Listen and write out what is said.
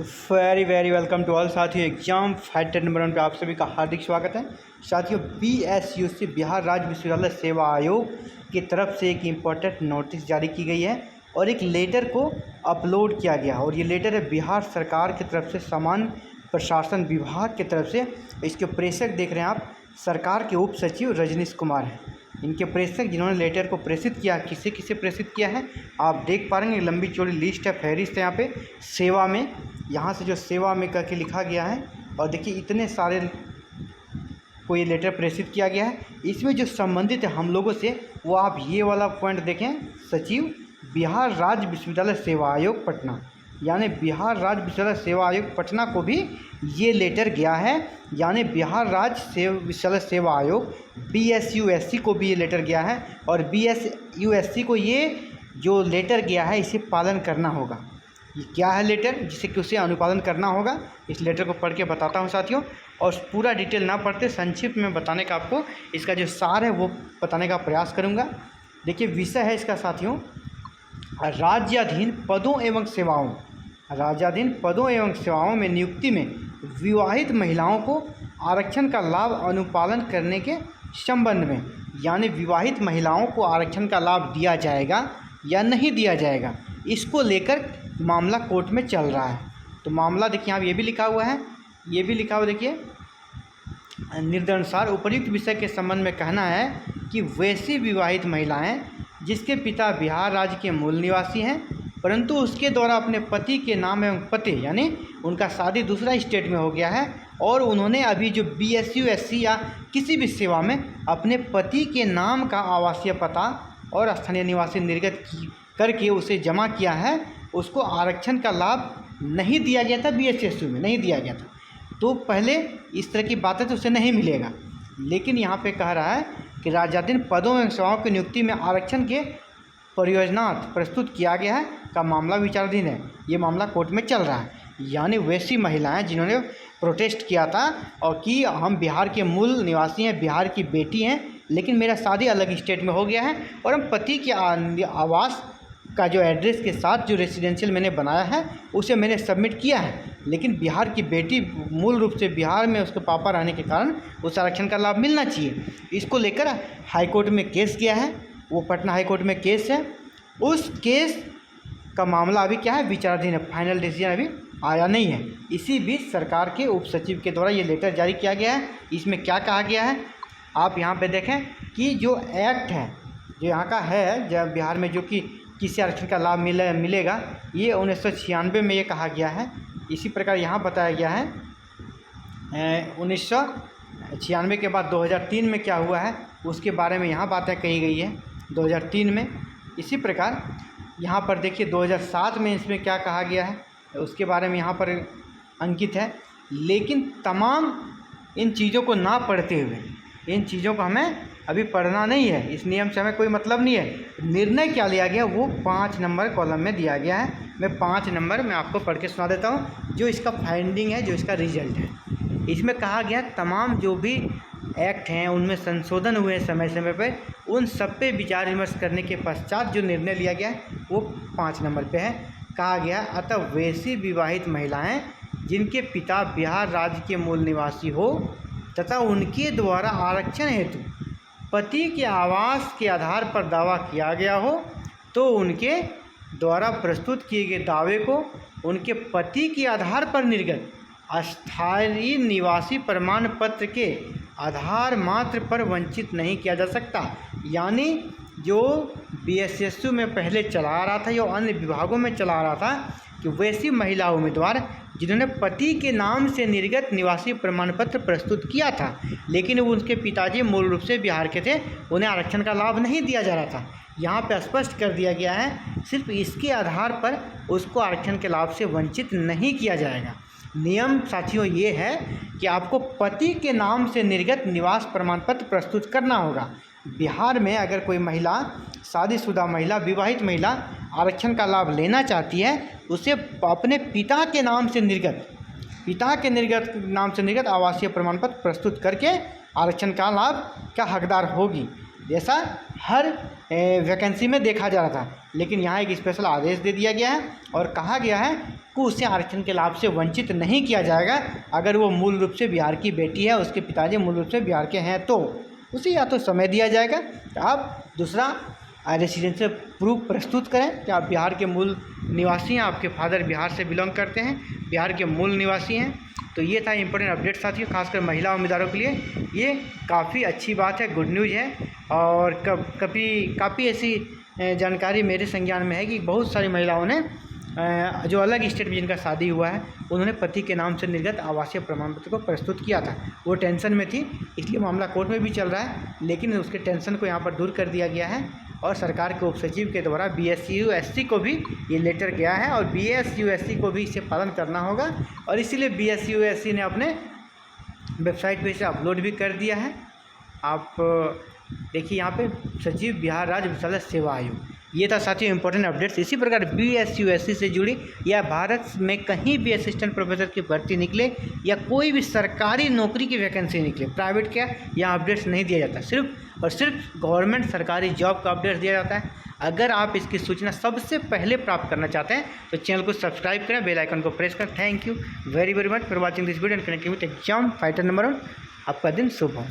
Very very welcome to all साथियों। Exam fighter number 1 पे आप सभी का हार्दिक स्वागत है। साथियों, BSUC बिहार राज्य विश्वविद्यालय सेवा आयोग की तरफ से एक इम्पोर्टेंट नोटिस जारी की गई है और एक लेटर को अपलोड किया गया और ये लेटर है बिहार सरकार की तरफ से, सामान्य प्रशासन विभाग की तरफ से। इसके प्रेषक देख रहे हैं आप, सरकार के उप सचिव रजनीश कुमार हैं। इनके प्रेषक जिन्होंने लेटर को प्रेषित किया, किसे किसे प्रेषित किया है आप देख पा रहे हैं। लंबी चौड़ी लिस्ट है, फहरिस्त है यहाँ पे। सेवा में, यहाँ से जो सेवा में करके लिखा गया है और देखिए इतने सारे को ये लेटर प्रेषित किया गया है। इसमें जो संबंधित है हम लोगों से, वो आप ये वाला पॉइंट देखें, सचिव बिहार राज्य विश्वविद्यालय सेवा आयोग पटना, यानी बिहार राज्य विश्वविद्यालय सेवा आयोग पटना को भी ये लेटर गया है। यानी बिहार राज्य विश्वविद्यालय सेवा आयोग BSUSC को भी ये लेटर गया है और BSUSC को ये जो लेटर गया है इसे पालन करना होगा। ये क्या है लेटर, जिसे कि उसे अनुपालन करना होगा। इस लेटर को पढ़ के बताता हूँ साथियों, और पूरा डिटेल ना पढ़ते संक्षिप्त में बताने का आपको इसका जो सार है वो बताने का प्रयास करूँगा। देखिए विषय है इसका साथियों, राज्याधीन पदों एवं सेवाओं, राज्याधीन पदों एवं सेवाओं में नियुक्ति में विवाहित महिलाओं को आरक्षण का लाभ अनुपालन करने के संबंध में, यानी विवाहित महिलाओं को आरक्षण का लाभ दिया जाएगा या नहीं दिया जाएगा, इसको लेकर मामला कोर्ट में चल रहा है। तो मामला देखिए यहाँ ये भी लिखा हुआ है, ये भी लिखा हुआ देखिए, निर्देशानुसार उपर्युक्त विषय के संबंध में कहना है कि वैसी विवाहित महिलाएं जिसके पिता बिहार राज्य के मूल निवासी हैं, परंतु उसके द्वारा अपने पति के नाम एवं पते, यानी उनका शादी दूसरा स्टेट में हो गया है और उन्होंने अभी जो BSUSC या किसी भी सेवा में अपने पति के नाम का आवासीय पता और स्थानीय निवासी निर्गत करके उसे जमा किया है, उसको आरक्षण का लाभ नहीं दिया गया था। BSUSC में नहीं दिया गया था, तो पहले इस तरह की बातें तो उसे नहीं मिलेगा। लेकिन यहाँ पे कह रहा है कि राज्याधीन पदों एवं सेवाओं की नियुक्ति में आरक्षण के परियोजना प्रस्तुत किया गया है का मामला विचाराधीन है। ये मामला कोर्ट में चल रहा है। यानी वैसी महिलाएं जिन्होंने प्रोटेस्ट किया था और कि हम बिहार के मूल निवासी हैं, बिहार की बेटी हैं, लेकिन मेरा शादी अलग स्टेट में हो गया है और हम पति के आवास का जो एड्रेस के साथ जो रेसिडेंशियल मैंने बनाया है उसे मैंने सबमिट किया है, लेकिन बिहार की बेटी मूल रूप से बिहार में उसके पापा रहने के कारण उस आरक्षण का लाभ मिलना चाहिए। इसको लेकर हाई कोर्ट में केस गया है, वो पटना हाई कोर्ट में केस है। उस केस का मामला अभी क्या है, विचाराधीन है, फाइनल डिसीजन अभी आया नहीं है। इसी बीच सरकार के उप सचिव के द्वारा ये लेटर जारी किया गया है। इसमें क्या कहा गया है आप यहाँ पे देखें कि जो एक्ट है जो यहाँ का है, जब बिहार में जो कि किसी आरक्षण का लाभ मिलेगा, ये 1996 में ये कहा गया है। इसी प्रकार यहाँ बताया गया है 1996 के बाद 2003 में क्या हुआ है उसके बारे में यहाँ बातें कही गई है 2003 में। इसी प्रकार यहाँ पर देखिए 2007 में इसमें क्या कहा गया है उसके बारे में यहाँ पर अंकित है। लेकिन तमाम इन चीज़ों को ना पढ़ते हुए, इन चीज़ों को हमें अभी पढ़ना नहीं है, इस नियम से हमें कोई मतलब नहीं है। निर्णय क्या लिया गया वो 5 नंबर कॉलम में दिया गया है। मैं 5 नंबर में आपको पढ़ के सुना देता हूँ जो इसका फाइंडिंग है, जो इसका रिजल्ट है। इसमें कहा गया तमाम जो भी एक्ट हैं उनमें संशोधन हुए समय समय पर, उन सब पे विचार विमर्श करने के पश्चात जो निर्णय लिया गया है वो 5 नंबर पे है। कहा गया अतः वैसी विवाहित महिलाएं जिनके पिता बिहार राज्य के मूल निवासी हो तथा उनके द्वारा आरक्षण हेतु पति के आवास के आधार पर दावा किया गया हो, तो उनके द्वारा प्रस्तुत किए गए दावे को उनके पति के आधार पर निर्गत अस्थायी निवासी प्रमाण पत्र के आधार मात्र पर वंचित नहीं किया जा सकता। यानी जो BSSU में पहले चला रहा था या अन्य विभागों में चला रहा था कि वैसी महिला उम्मीदवार जिन्होंने पति के नाम से निर्गत निवासी प्रमाण पत्र प्रस्तुत किया था, लेकिन उनके पिताजी मूल रूप से बिहार के थे, उन्हें आरक्षण का लाभ नहीं दिया जा रहा था। यहाँ पे स्पष्ट कर दिया गया है सिर्फ इसके आधार पर उसको आरक्षण के लाभ से वंचित नहीं किया जाएगा। नियम साथियों ये है कि आपको पति के नाम से निर्गत निवास प्रमाण पत्र प्रस्तुत करना होगा। बिहार में अगर कोई महिला, शादीशुदा महिला, विवाहित महिला आरक्षण का लाभ लेना चाहती है, उसे अपने पिता के नाम से निर्गत आवासीय प्रमाण पत्र प्रस्तुत करके आरक्षण का लाभ का हकदार होगी। जैसा हर वैकेंसी में देखा जा रहा था। लेकिन यहाँ एक स्पेशल आदेश दे दिया गया है और कहा गया है कि उसे आरक्षण के लाभ से वंचित नहीं किया जाएगा अगर वो मूल रूप से बिहार की बेटी है, उसके पिताजी मूल रूप से बिहार के हैं, तो उसे या तो समय दिया जाएगा। आप दूसरा रेसिडेंशियल प्रूफ प्रस्तुत करें कि आप बिहार के मूल निवासी हैं, आपके फादर बिहार से बिलोंग करते हैं, बिहार के मूल निवासी हैं। तो ये था इंपॉर्टेंट अपडेट साथियों, खासकर महिला उम्मीदवारों के लिए ये काफ़ी अच्छी बात है, गुड न्यूज़ है। और काफ़ी ऐसी जानकारी मेरे संज्ञान में है कि बहुत सारी महिलाओं ने जो अलग स्टेट में जिनका शादी हुआ है उन्होंने पति के नाम से निर्गत आवासीय प्रमाण पत्र को प्रस्तुत किया था। वो टेंशन में थी, इसलिए मामला कोर्ट में भी चल रहा है, लेकिन उसके टेंशन को यहाँ पर दूर कर दिया गया है और सरकार के उप सचिव के द्वारा BSU-SC को भी ये लेटर गया है और BSU-SC को भी इसे पालन करना होगा और इसीलिए BSU-SC ने अपने वेबसाइट पे इसे अपलोड भी कर दिया है। आप देखिए यहाँ पे सचिव बिहार राज्य विद्यालय सेवा आयोग, ये था साथियों इंपॉर्टेंट अपडेट्स। इसी प्रकार BSU-SC से जुड़ी या भारत में कहीं भी असिस्टेंट प्रोफेसर की भर्ती निकले या कोई भी सरकारी नौकरी की वैकेंसी निकले, प्राइवेट क्या यहाँ अपडेट्स नहीं दिया जाता, सिर्फ और सिर्फ गवर्नमेंट सरकारी जॉब का अपडेट्स दिया जाता है। अगर आप इसकी सूचना सबसे पहले प्राप्त करना चाहते हैं तो चैनल को सब्सक्राइब करें, बेल आइकन को प्रेस करें। Thank you very much for watching this video and connecting with exam fighter number 1। आपका दिन शुभ हो।